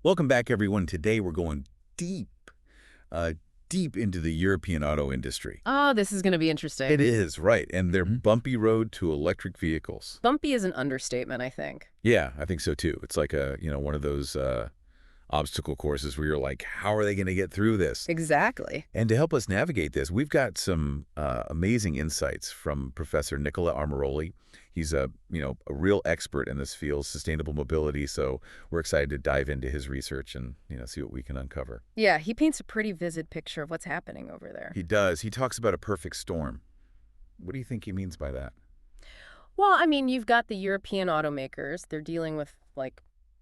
Welcome back, everyone. Today we're going deep, uh, deep into the European auto industry. Oh, this is going to be interesting. It is, right, and their Mhm. bumpy road to electric vehicles. Bumpy is an understatement, I think. Yeah, I think so too. It's like one of those obstacle courses where you're like, how are they going to get through this? Exactly. And to help us navigate this, we've got some amazing insights from Professor Nicola Armaroli. He's a real expert in this field, sustainable mobility. So we're excited to dive into his research and see what we can uncover. Yeah, he paints a pretty vivid picture of what's happening over there. He does. He talks about a perfect storm. What do you think he means by that? Well, I mean, you've got the European automakers. They're dealing with,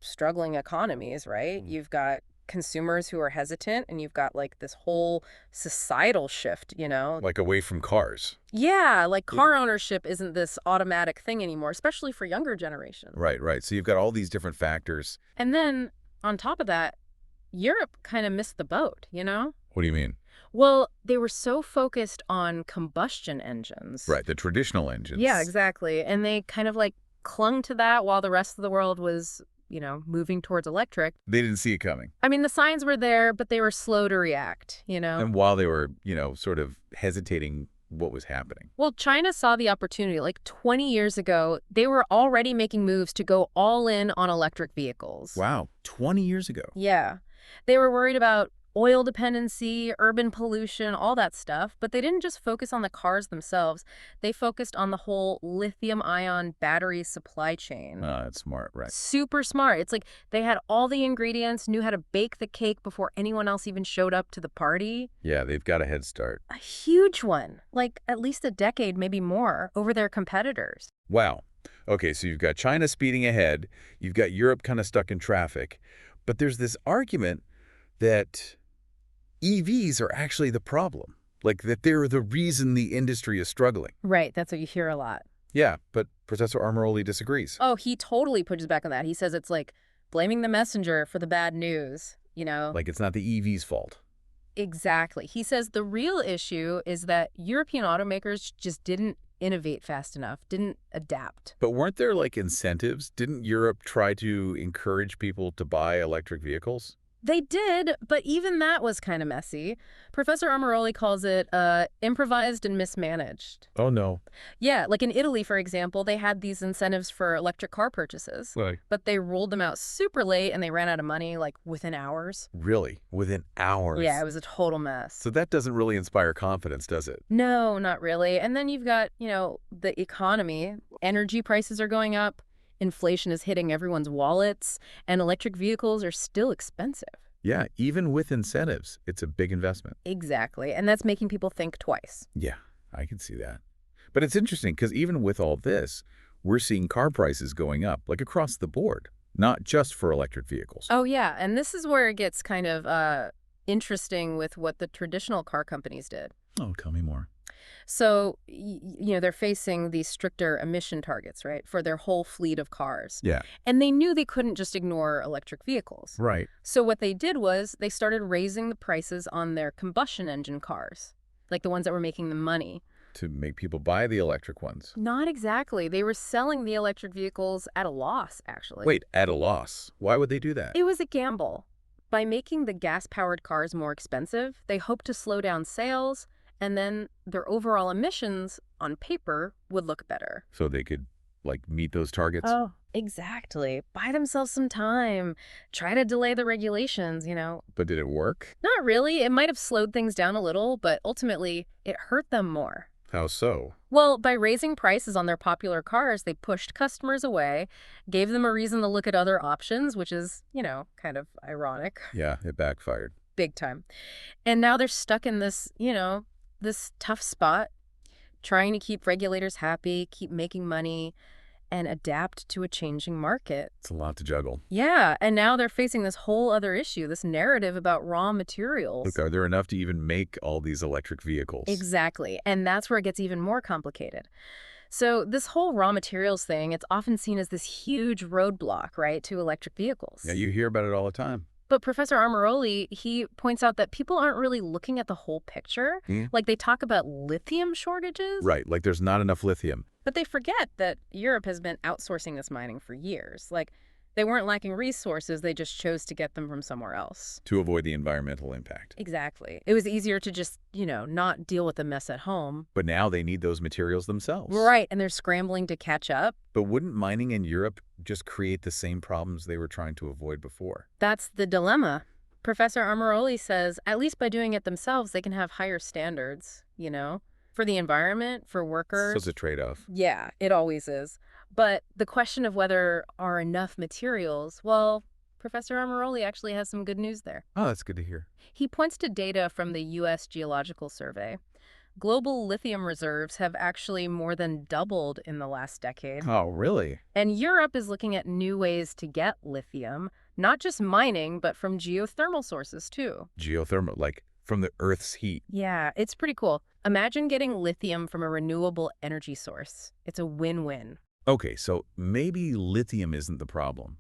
struggling economies, right? Mm. You've got consumers who are hesitant, and you've got, this whole societal shift. Like away from cars. Yeah, Yeah. car ownership isn't this automatic thing anymore, especially for younger generations. Right, right. So you've got all these different factors. And then, on top of that, Europe kind of missed the boat? What do you mean? Well, they were so focused on combustion engines. Right, the traditional Yeah, engines. exactly. And they kind of clung to that while the rest of the world was moving towards electric. They didn't see it coming. I mean, the signs were there, but they were slow to react? And while they were, sort of hesitating what was happening. Well, China saw the opportunity. Like 20 years ago, they were already making moves to go all in on electric vehicles. Wow, 20 years ago. Yeah. They were worried about oil dependency, urban pollution, all that stuff, but they didn't just focus on the cars themselves. They focused on the whole lithium-ion battery supply chain. That's smart, right? Super smart. It's like they had all the ingredients, knew how to bake the cake before anyone else even showed up to the party. Yeah, they've got a head start. A huge one, like at least a decade, maybe more, over their competitors. Wow. Okay, so you've got China speeding ahead. You've got Europe kind of stuck in traffic. But there's this argument that EVs are actually the problem, like that they're the reason the industry is struggling. Right, that's what you hear a lot. Yeah, but Professor Armaroli disagrees. Oh, he totally pushes back on that. He says it's like blaming the messenger for the bad news. Like it's not the EV's fault. Exactly. He says the real issue is that European automakers just didn't innovate fast enough, didn't adapt. But weren't there like incentives? Didn't Europe try to encourage people to buy electric vehicles? They did, but even that was kind of messy. Professor Armaroli calls it improvised and mismanaged. Oh, no. Yeah, like in Italy, for example, they had these incentives for electric car purchases, Like, but they rolled them out super late and they ran out of money within hours. really? Within hours? Yeah, it was a total mess. So that doesn't really inspire confidence, does it? No, not really. And then you've got the economy. Energy prices are going up. Inflation is hitting everyone's wallets, and electric vehicles are still expensive. Yeah, even with incentives, it's a big investment. Exactly. And that's making people think twice. Yeah, I can see that. But it's interesting because even with all this, we're seeing car prices going up, like across the board, not just for electric vehicles. Oh, yeah. And this is where it gets kind of interesting with what the traditional car companies did. Oh, tell me more. So, they're facing these stricter emission targets, right, for their whole fleet of cars. Yeah, And they knew they couldn't just ignore electric vehicles. right. So what they did was they started raising the prices on their combustion engine cars, like the ones that were making them money. To make people buy the electric ones. Not exactly. They were selling the electric vehicles at a loss, actually. Wait, at a loss. Why would they do that? It was a gamble. By making the gas-powered cars more expensive, they hoped to slow down sales, and then their overall emissions, on paper, would look better. So they could, like, meet those targets? Oh, exactly. Buy themselves some time. Try to delay the regulations. But did it work? Not really. It might have slowed things down a little, but ultimately, it hurt them more. How so? Well, by raising prices on their popular cars, they pushed customers away, gave them a reason to look at other options, which is kind of ironic. Yeah, it backfired. Big time. And now they're stuck in this tough spot, trying to keep regulators happy, keep making money, and adapt to a changing market. It's a lot to juggle. Yeah, and now they're facing this whole other issue, this narrative about raw materials. Look, are there enough to even make all these electric vehicles? Exactly, and that's where it gets even more complicated. So this whole raw materials thing, it's often seen as this huge roadblock, right, to electric vehicles. Yeah, you hear about it all the time. But Professor Armaroli, he points out that people aren't really looking at the whole picture. Like they talk about lithium shortages. Right, like there's not enough lithium. But they forget that Europe has been outsourcing this mining for years. Like, They weren't lacking resources, they just chose to get them from somewhere else. To avoid the environmental impact. Exactly. It was easier to just, not deal with the mess at home. But now they need those materials themselves. Right, and they're scrambling to catch up. But wouldn't mining in Europe just create the same problems they were trying to avoid before? That's the dilemma. Professor Armaroli says at least by doing it themselves, they can have higher standards, for the environment, for workers. So it's a trade-off. Yeah, it always is. But the question of whether are enough materials, well, Professor Armaroli actually has some good news there. Oh, that's good to hear. He points to data from the U.S. Geological Survey. Global lithium reserves have actually more than doubled in the last decade. Oh, really? And Europe is looking at new ways to get lithium, not just mining, but from geothermal sources, too. Geothermal, like from the Earth's heat. Yeah, it's pretty cool. Imagine getting lithium from a renewable energy source. It's a win-win. Okay, so maybe lithium isn't the problem.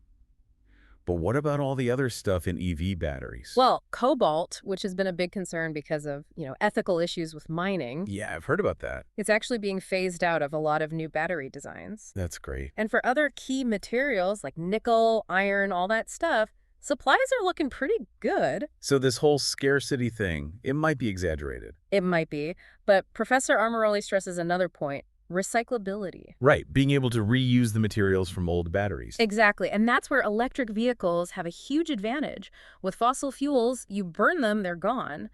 But what about all the other stuff in EV batteries? Well, cobalt, which has been a big concern because of, ethical issues with mining, Yeah, I've heard about that. it's actually being phased out of a lot of new battery designs. That's great. And for other key materials like nickel, iron, all that stuff, supplies are looking pretty good. So this whole scarcity thing, it might be exaggerated. It might be, but Professor Armaroli stresses another point: recyclability. Right, being able to reuse the materials from old batteries. Exactly, and that's where electric vehicles have a huge advantage. With fossil fuels, you burn them, they're gone.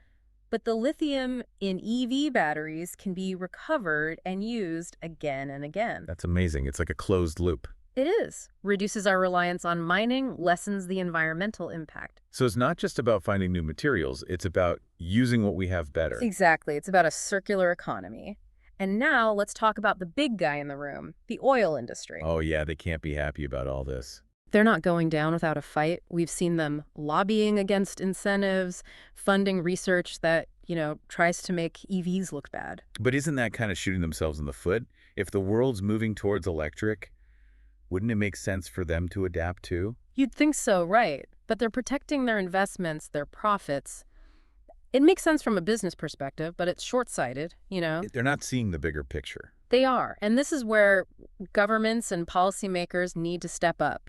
But the lithium in EV batteries can be recovered and used again and again. That's amazing. It's like a closed loop. It is. Reduces our reliance on mining, lessens the environmental impact. So it's not just about finding new materials, it's about using what we have better. Exactly. It's about a circular economy. And now let's talk about the big guy in the room, the oil industry. Oh yeah, they can't be happy about all this. They're not going down without a fight. We've seen them lobbying against incentives, funding research that, tries to make EVs look bad. But isn't that kind of shooting themselves in the foot? If the world's moving towards electric, wouldn't it make sense for them to adapt too? You'd think so, right? But they're protecting their investments, their profits. It makes sense from a business perspective, but it's short-sighted, They're not seeing the bigger picture. They are. And this is where governments and policymakers need to step up,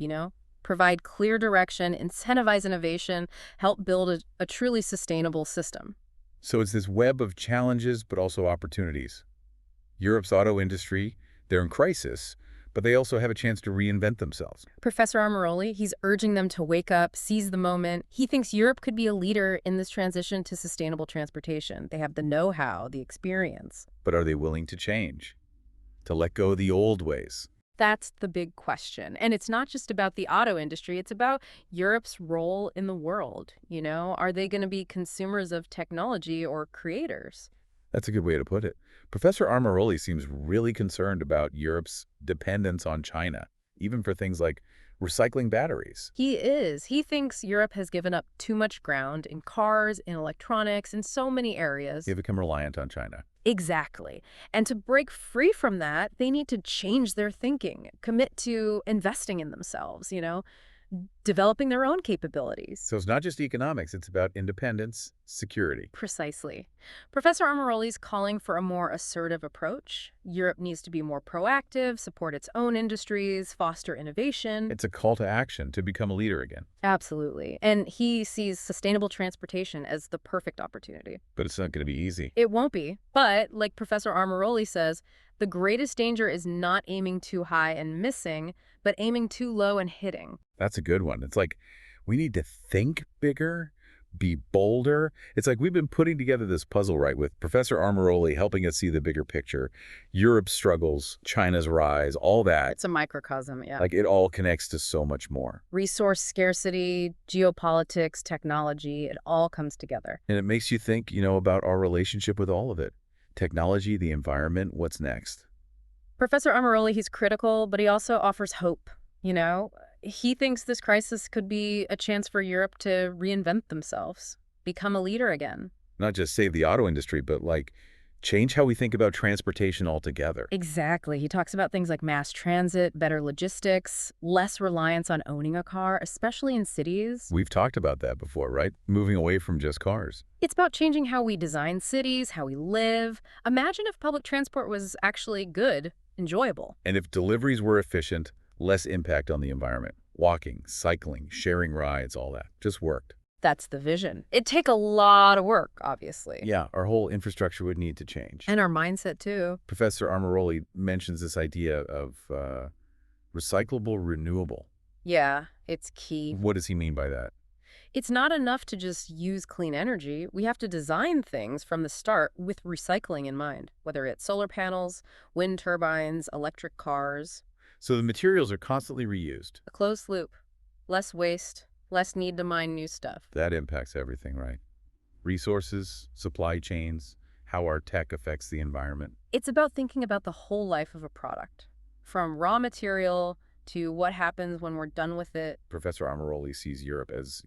provide clear direction, incentivize innovation, help build a truly sustainable system. So it's this web of challenges, but also opportunities. Europe's auto industry, they're in crisis, but they also have a chance to reinvent themselves. Professor Armaroli, he's urging them to wake up, seize the moment. He thinks Europe could be a leader in this transition to sustainable transportation. They have the know-how, the experience. But are they willing to change? To let go of the old ways? That's the big question. And it's not just about the auto industry. It's about Europe's role in the world. Are they going to be consumers of technology or creators? That's a good way to put it. Professor Armaroli seems really concerned about Europe's dependence on China, even for things like recycling batteries. He is. He thinks Europe has given up too much ground in cars, in electronics, in so many areas. They've become reliant on China. Exactly. And to break free from that, they need to change their thinking, commit to investing in themselves, developing their own capabilities. So it's not just economics, it's about independence, security. Precisely. Professor Armaroli's calling for a more assertive approach. Europe needs to be more proactive, support its own industries, foster innovation. It's a call to action to become a leader again. Absolutely. And he sees sustainable transportation as the perfect opportunity. But it's not going to be easy. It won't be. But, like Professor Armaroli says, the greatest danger is not aiming too high and missing, but aiming too low and hitting. That's a good one. It's like we need to think bigger, be bolder. It's like we've been putting together this puzzle, right, with Professor Armaroli helping us see the bigger picture, Europe's struggles, China's rise, all that. It's a microcosm, yeah. Like it all connects to so much more. Resource scarcity, geopolitics, technology, it all comes together. And it makes you think, about our relationship with all of it. Technology, the environment, what's next? Professor Armaroli, he's critical, but he also offers hope, He thinks this crisis could be a chance for Europe to reinvent themselves, become a leader again. Not just save the auto industry, but change how we think about transportation altogether. Exactly. He talks about things like mass transit, better logistics, less reliance on owning a car, especially in cities. We've talked about that before, right? Moving away from just cars. It's about changing how we design cities, how we live. Imagine if public transport was actually good, enjoyable. And if deliveries were efficient, less impact on the environment. Walking, cycling, sharing rides, all that. Just worked. That's the vision. It'd take a lot of work, obviously. Yeah, our whole infrastructure would need to change. And our mindset, too. Professor Armaroli mentions this idea of recyclable renewable. Yeah, it's key. What does he mean by that? It's not enough to just use clean energy. We have to design things from the start with recycling in mind, whether it's solar panels, wind turbines, electric cars. So the materials are constantly reused. A closed loop. Less waste, less need to mine new stuff. That impacts everything, right? Resources, supply chains, how our tech affects the environment. It's about thinking about the whole life of a product, from raw material to what happens when we're done with it. Professor Armaroli sees Europe as,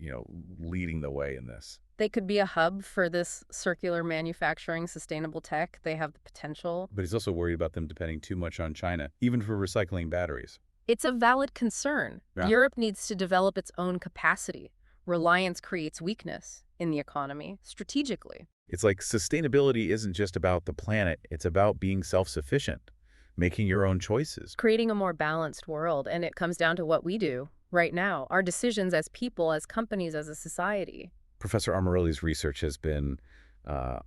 leading the way in this. They could be a hub for this circular manufacturing, sustainable tech. They have the potential. But he's also worried about them depending too much on China, even for recycling batteries. It's a valid concern. Yeah. Europe needs to develop its own capacity. Reliance creates weakness in the economy strategically. It's like sustainability isn't just about the planet, it's about being self-sufficient, making your own choices. Creating a more balanced world, and it comes down to what we do right now, our decisions as people, as companies, as a society. Professor Armaroli's research has been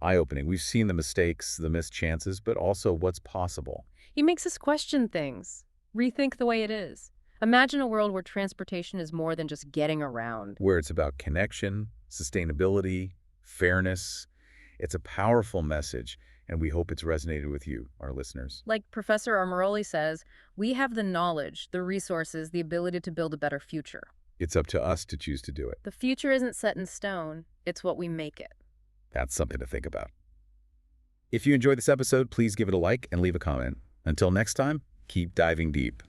eye-opening. We've seen the mistakes, the missed chances, but also what's possible. He makes us question things, rethink the way it is. Imagine a world where transportation is more than just getting around. Where it's about connection, sustainability, fairness. It's a powerful message, and we hope it's resonated with you, our listeners. Like Professor Armaroli says, we have the knowledge, the resources, the ability to build a better future. It's up to us to choose to do it. The future isn't set in stone, it's what we make it. That's something to think about. If you enjoyed this episode, please give it a like and leave a comment. Until next time, keep diving deep.